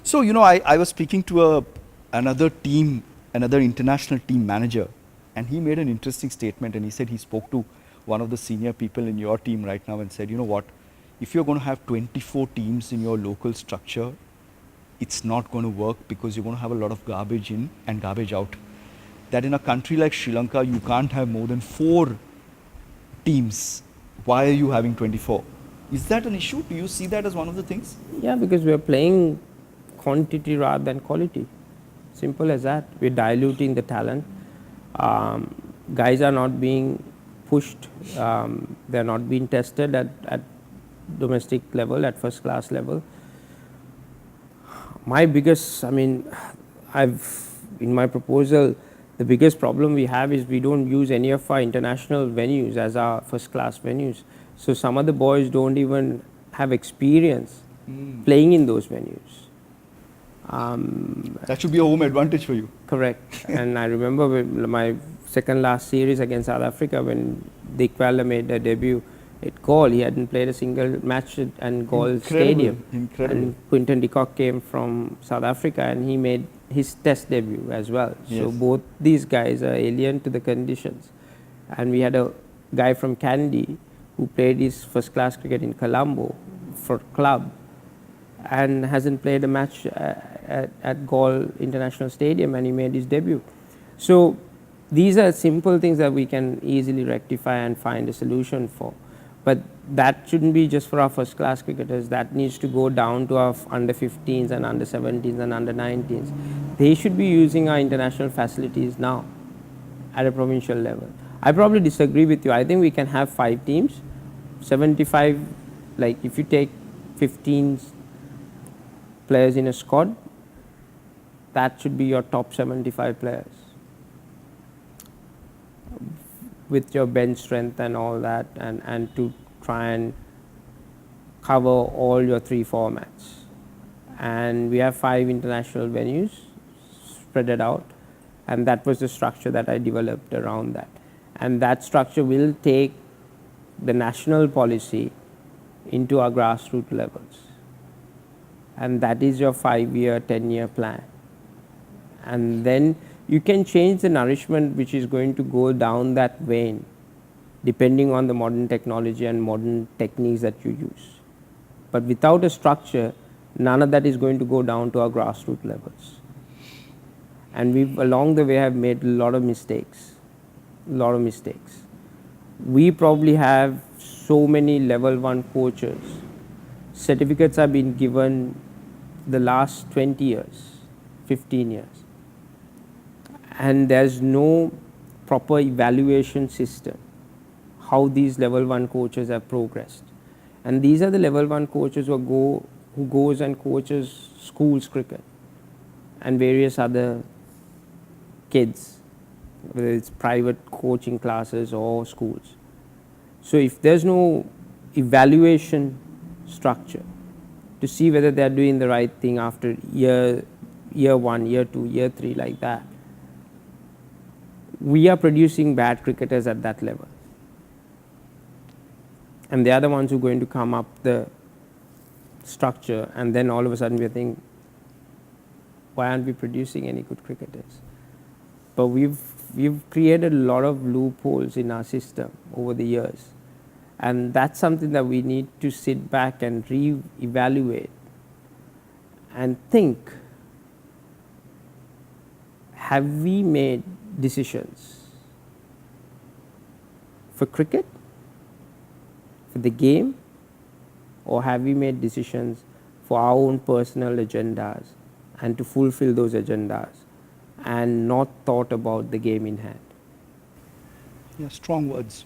So, I was speaking to another team, another international team manager, and he made an interesting statement. And he said he spoke to one of the senior people in your team right now and said, you know what, if you're going to have 24 teams in your local structure, it's not going to work because you're going to have a lot of garbage in and garbage out. That in a country like Sri Lanka, you can't have more than 4 teams. Why are you having 24? Is that an issue? Do you see that as one of the things? Yeah, because we are playing quantity rather than quality. Simple as that. We're diluting the talent. Guys are not being pushed. They're not being tested at domestic level, at first class level. My biggest, in my proposal, the biggest problem we have is we don't use any of our international venues as our first class venues. So some of the boys don't even have experience playing in those venues. That should be a home advantage for you. Correct. And I remember my second last series against South Africa when Dick Waller made a debut at Gaul. He hadn't played a single match at Gaul Stadium. Incredible. And Quinton de Kock came from South Africa and he made his test debut as well. Yes. So both these guys are alien to the conditions. And we had a guy from Kandy who played his first class cricket in Colombo for club and hasn't played a match at Gaul International Stadium, and he made his debut. So these are simple things that we can easily rectify and find a solution for. But that shouldn't be just for our first class cricketers. That needs to go down to our under 15s and under 17s and under 19s. They should be using our international facilities now at a provincial level. I probably disagree with you. I think we can have 5 teams, 75, like if you take 15 players in a squad, that should be your top 75 players with your bench strength and all that, and to try and cover all your 3 formats. And we have 5 international venues spread it out, and that was the structure that I developed around that. And that structure will take the national policy into our grassroots levels. And that is your 5-year, 10-year plan. And then you can change the nourishment which is going to go down that vein depending on the modern technology and modern techniques that you use. But without a structure, none of that is going to go down to our grassroots levels. And we've along the way have made a lot of mistakes. We probably have so many level 1 coaches. Certificates have been given the last 20 years, 15 years. And there's no proper evaluation system how these level 1 coaches have progressed. And these are the level 1 coaches who goes and coaches schools cricket and various other kids, whether it's private coaching classes or schools. So if there's no evaluation structure to see whether they're doing the right thing after year 1, year 2, year 3, like that, we are producing bad cricketers at that level. And they are the ones who are going to come up the structure, and then all of a sudden we think, why aren't we producing any good cricketers? But we've created a lot of loopholes in our system over the years. And that's something that we need to sit back and re-evaluate and think, have we made decisions for cricket, for the game, or have we made decisions for our own personal agendas and to fulfill those agendas and not thought about the game in hand? Yeah, strong words.